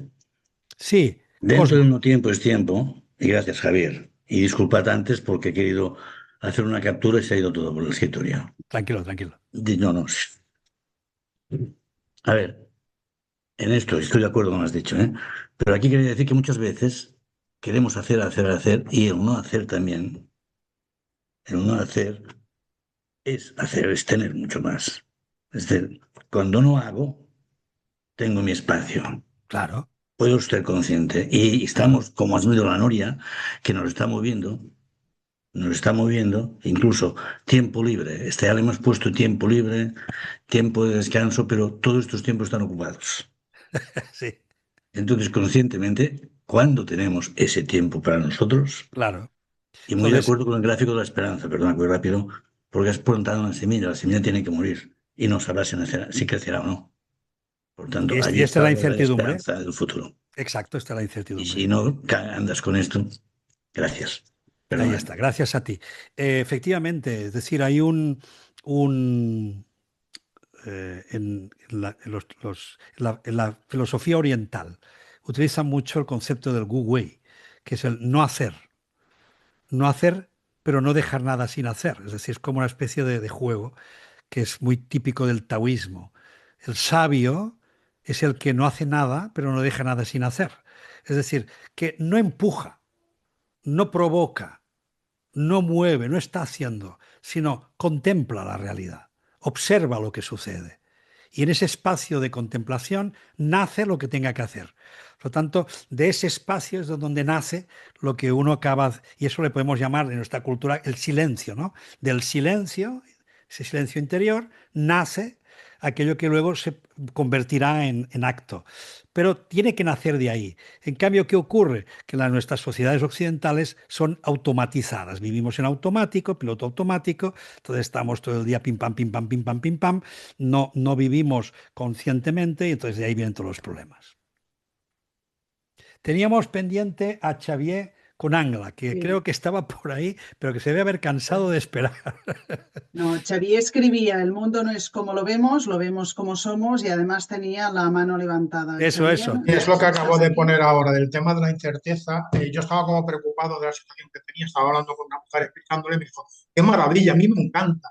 Sí, Dentro Cosmo. del no tiempo es tiempo, y gracias, Javier. Y disculpad antes porque he querido hacer una captura y se ha ido todo por el escritorio. Tranquilo, tranquilo. No, no. A ver, en esto estoy de acuerdo con lo que has dicho, ¿eh? Pero aquí quería decir que muchas veces queremos hacer, hacer, hacer, y el no hacer también, el no hacer, es tener mucho más. Es decir, cuando no hago, tengo mi espacio. Claro. Puedo ser consciente. Y estamos, como has oído la Noria, que nos está moviendo, incluso tiempo libre. Este ya le hemos puesto tiempo libre, tiempo de descanso, pero todos estos tiempos están ocupados. Sí, Entonces, conscientemente, ¿cuándo tenemos ese tiempo para nosotros? claro. Y muy de Entonces, acuerdo con el gráfico de la esperanza, perdona, muy rápido, porque has plantado una semilla, la semilla tiene que morir y no sabrás si crecerá o no. Por tanto, y allí esta es está la la verdadera incertidumbre. esperanza del futuro. Exacto, esta es la Y incertidumbre. si no andas con esto, gracias. Ahí Perdona. está, gracias a ti. Efectivamente, es decir, hay un en la filosofía oriental utilizan mucho el concepto del Wu Wei, que es el no hacer. No hacer, pero no dejar nada sin hacer. Es decir, es como una especie de juego que es muy típico del taoísmo. El sabio es el que no hace nada, pero no deja nada sin hacer. Es decir, que no empuja, no provoca, no mueve, no está haciendo, sino contempla la realidad, observa lo que sucede. Y en ese espacio de contemplación nace lo que tenga que hacer. Por lo tanto, de ese espacio es de donde nace lo que uno acaba, y eso le podemos llamar en nuestra cultura el silencio, ¿no? Del silencio, ese silencio interior, nace aquello que luego se convertirá en acto. Pero tiene que nacer de ahí. En cambio, ¿qué ocurre? Que nuestras sociedades occidentales son automatizadas. Vivimos en automático, piloto automático, entonces estamos todo el día pim pam, pim pam, pim pam, pim pam. No vivimos conscientemente y entonces de ahí vienen todos los problemas. Teníamos pendiente a Xavier con Angla, que Sí. creo que estaba por ahí, pero que se debe haber cansado de esperar. No, Xavier escribía, el mundo no es como lo vemos como somos y además tenía la mano levantada. Eso, Xavier, eso. Y es lo que ¿estás acabo de aquí? poner ahora del tema de la incerteza. Yo estaba como preocupado de la situación que tenía, estaba hablando con una mujer explicándole, me dijo, qué maravilla, a mí me encanta.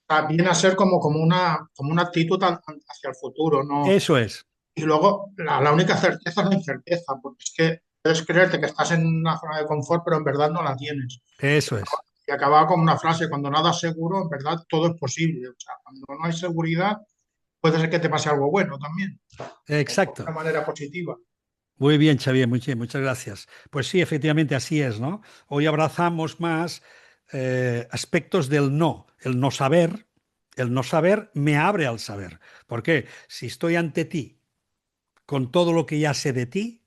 O sea, viene a ser como una actitud hacia el futuro, ¿no? Eso es. Y luego la única certeza es la incerteza, porque es que puedes creerte que estás en una zona de confort, pero en verdad no la tienes. Eso es. Y acababa con una frase, cuando nada es seguro, en verdad todo es posible. O sea, cuando no hay seguridad, puede ser que te pase algo bueno también, de Exacto. una manera positiva. Muy bien, Xavier, muy bien, muchas gracias. Pues sí, efectivamente así es, ¿no? Hoy abrazamos más aspectos del no. El no saber me abre al saber. ¿Por qué? Si estoy ante ti con todo lo que ya sé de ti,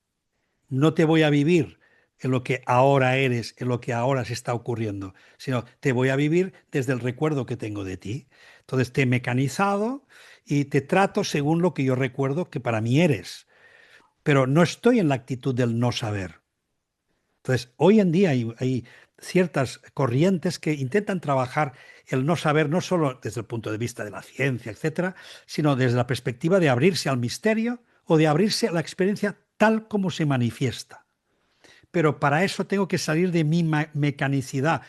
no te voy a vivir en lo que ahora eres, en lo que ahora se está ocurriendo, sino te voy a vivir desde el recuerdo que tengo de ti. Entonces te he mecanizado y te trato según lo que yo recuerdo que para mí eres, pero no estoy en la actitud del no saber. Entonces, hoy en día hay ciertas corrientes que intentan trabajar el no saber no solo desde el punto de vista de la ciencia, etcétera, sino desde la perspectiva de abrirse al misterio o de abrirse a la experiencia tal como se manifiesta. Pero para eso tengo que salir de mi mecanicidad.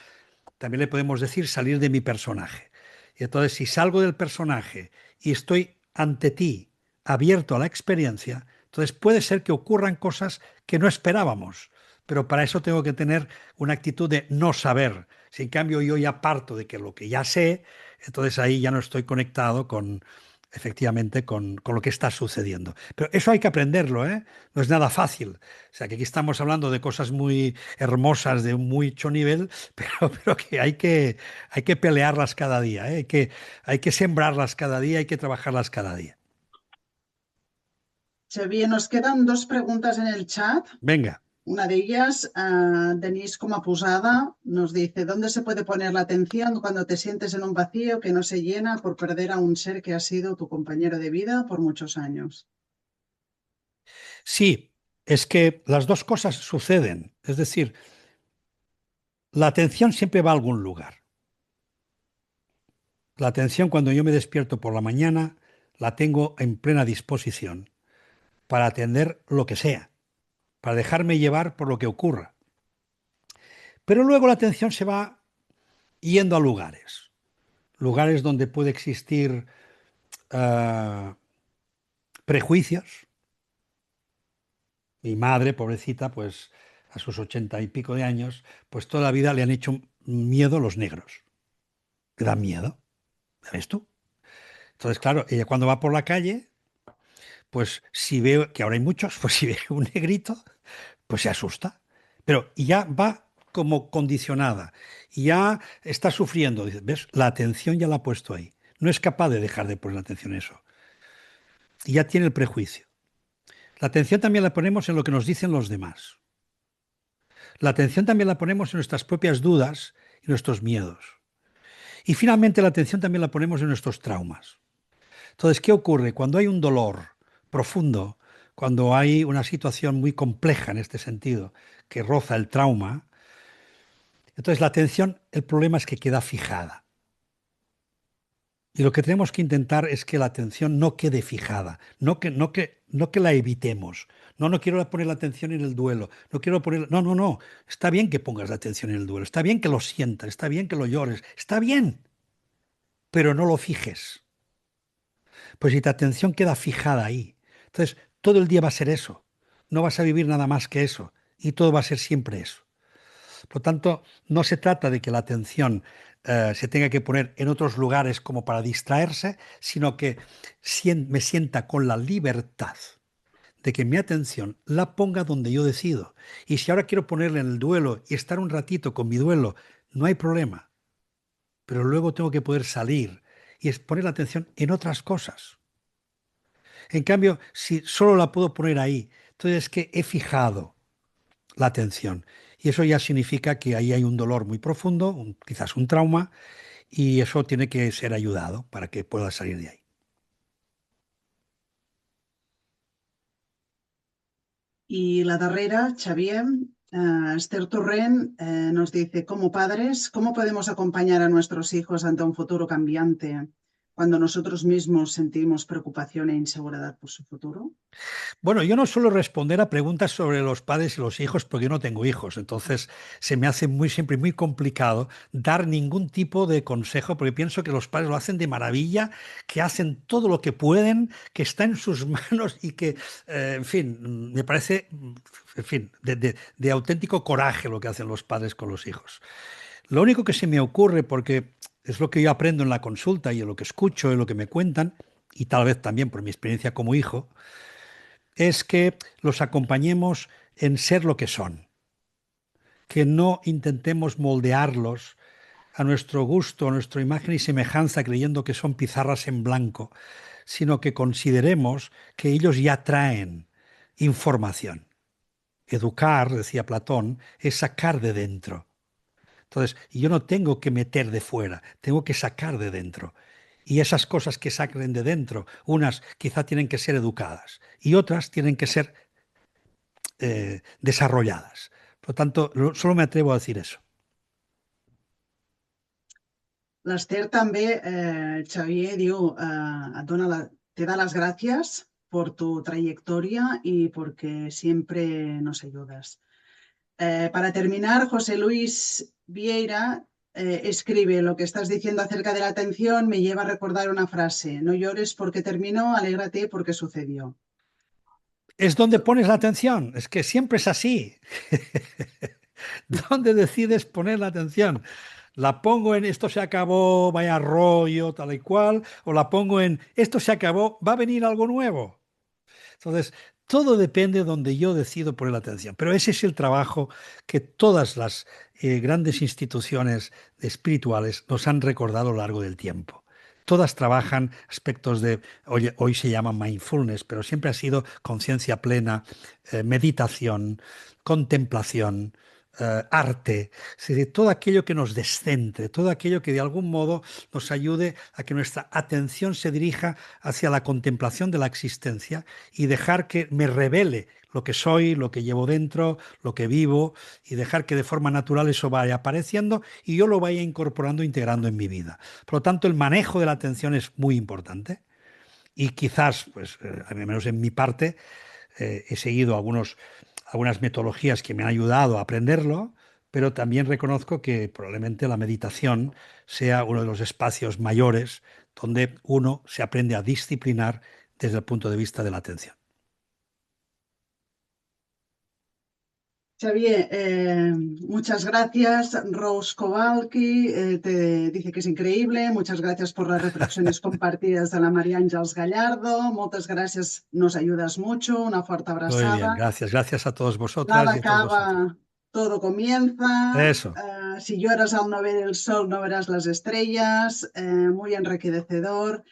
También le podemos decir salir de mi personaje. Y entonces, si salgo del personaje y estoy ante ti, abierto a la experiencia, entonces puede ser que ocurran cosas que no esperábamos, pero para eso tengo que tener una actitud de no saber. Si en cambio yo ya parto de que lo que ya sé, entonces ahí ya no estoy conectado con, efectivamente, con lo que está sucediendo. Pero eso hay que aprenderlo, ¿eh? No es nada fácil. O sea, que aquí estamos hablando de cosas muy hermosas, de un mucho nivel, pero que hay que pelearlas cada día, ¿eh? Hay que sembrarlas cada día, hay que trabajarlas cada día. Xavier, nos quedan dos preguntas en el chat. Venga. Una de ellas, Denise como posada, nos dice, ¿dónde se puede poner la atención cuando te sientes en un vacío que no se llena por perder a un ser que ha sido tu compañero de vida por muchos años? Sí, es que las dos cosas suceden. Es decir, la atención siempre va a algún lugar. La atención cuando yo me despierto por la mañana la tengo en plena disposición para atender lo que sea, para dejarme llevar por lo que ocurra. Pero luego la atención se va yendo a lugares, lugares donde puede existir eh, prejuicios. Mi madre, pobrecita, pues a sus 80 y pico de años, pues toda la vida le han hecho miedo los negros. Le dan miedo, ¿ves tú? Entonces, claro, ella cuando va por la calle, pues si veo, que ahora hay muchos, pues si ve un negrito, pues se asusta. Pero y ya va como condicionada, y ya está sufriendo. Dices, ¿ves? La atención ya la ha puesto ahí. No es capaz de dejar de poner la atención en eso. Y ya tiene el prejuicio. La atención también la ponemos en lo que nos dicen los demás. La atención también la ponemos en nuestras propias dudas y nuestros miedos. Y finalmente la atención también la ponemos en nuestros traumas. Entonces, ¿qué ocurre? Cuando hay un dolor profundo, cuando hay una situación muy compleja en este sentido, que roza el trauma, entonces la atención, el problema es que queda fijada. Y lo que tenemos que intentar es que la atención no quede fijada, no que la evitemos. No, no quiero poner la atención en el duelo, no quiero poner... No, no, no. Está bien que pongas la atención en el duelo, está bien que lo sientas, está bien que lo llores, está bien, pero no lo fijes. Pues si tu atención queda fijada ahí, entonces todo el día va a ser eso. No vas a vivir nada más que eso. Y todo va a ser siempre eso. Por lo tanto, no se trata de que la atención se tenga que poner en otros lugares como para distraerse, sino que me sienta con la libertad de que mi atención la ponga donde yo decido. Y si ahora quiero ponerle en el duelo y estar un ratito con mi duelo, no hay problema. Pero luego tengo que poder salir y poner la atención en otras cosas. En cambio, si solo la puedo poner ahí, entonces es que he fijado la atención. Y eso ya significa que ahí hay un dolor muy profundo, quizás un trauma, y eso tiene que ser ayudado para que pueda salir de ahí. Y la darrera, Xavier, Esther Torrent nos dice, como padres, ¿cómo podemos acompañar a nuestros hijos ante un futuro cambiante cuando nosotros mismos sentimos preocupación e inseguridad por su futuro? Bueno, yo no suelo responder a preguntas sobre los padres y los hijos porque yo no tengo hijos, entonces se me hace siempre muy complicado dar ningún tipo de consejo porque pienso que los padres lo hacen de maravilla, que hacen todo lo que pueden, que está en sus manos y que, en fin, me parece, en fin, de auténtico coraje lo que hacen los padres con los hijos. Lo único que se me ocurre, porque es lo que yo aprendo en la consulta y en lo que escucho, en lo que me cuentan, y tal vez también por mi experiencia como hijo, es que los acompañemos en ser lo que son, que no intentemos moldearlos a nuestro gusto, a nuestra imagen y semejanza, creyendo que son pizarras en blanco, sino que consideremos que ellos ya traen información. Educar, decía Platón, es sacar de dentro. Entonces, yo no tengo que meter de fuera, tengo que sacar de dentro. Y esas cosas que saquen de dentro, unas quizá tienen que ser educadas y otras tienen que ser desarrolladas. Por lo tanto, solo me atrevo a decir eso. L'Esther també, Xavier, diu, te da las gracias por tu trayectoria y porque siempre nos ayudas. Para terminar, José Luis Vieira escribe, lo que estás diciendo acerca de la atención me lleva a recordar una frase, no llores porque terminó, alégrate porque sucedió. es donde pones la atención. Es que siempre es así. ¿Dónde decides poner la atención? ¿La pongo en esto se acabó, vaya rollo, tal y cual? ¿O la pongo en esto se acabó, va a venir algo nuevo? Entonces, todo depende de donde yo decido poner la atención. Pero ese es el trabajo que todas las grandes instituciones espirituales nos han recordado a lo largo del tiempo. Todas trabajan aspectos de, hoy se llama mindfulness, pero siempre ha sido conciencia plena, meditación, contemplación, arte, es decir, todo aquello que nos descentre, todo aquello que de algún modo nos ayude a que nuestra atención se dirija hacia la contemplación de la existencia y dejar que me revele lo que soy, lo que llevo dentro, lo que vivo, y dejar que de forma natural eso vaya apareciendo y yo lo vaya incorporando, integrando en mi vida. Por lo tanto, el manejo de la atención es muy importante y quizás, pues, al menos en mi parte, he seguido algunas metodologías que me han ayudado a aprenderlo, pero también reconozco que probablemente la meditación sea uno de los espacios mayores donde uno se aprende a disciplinar desde el punto de vista de la atención. Xavier, muchas gracias. Rose Kowalski te dice que es increíble. Muchas gracias por las reflexiones compartidas de la María Ángeles Gallardo. Muchas gracias, nos ayudas mucho. Una fuerte Muy bien, abrazada. gracias. Gracias a todos vosotras Nada y a todos vosotros. acaba, todo comienza. Eso. Si lloras al no ver el sol, no verás las estrellas. Muy enriquecedor.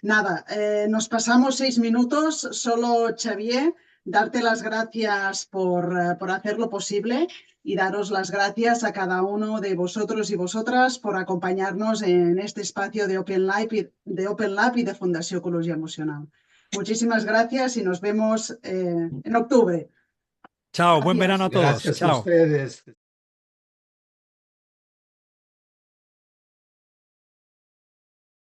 Nos pasamos 6 minutos. Solo, Xavier, darte las gracias por hacerlo posible y daros las gracias a cada uno de vosotros y vosotras por acompañarnos en este espacio de Open Lab y de Fundació Ecologia Emocional. Muchísimas gracias y nos vemos en octubre. Chao, buen Gracias. verano a todos. Gracias a Chao. ustedes.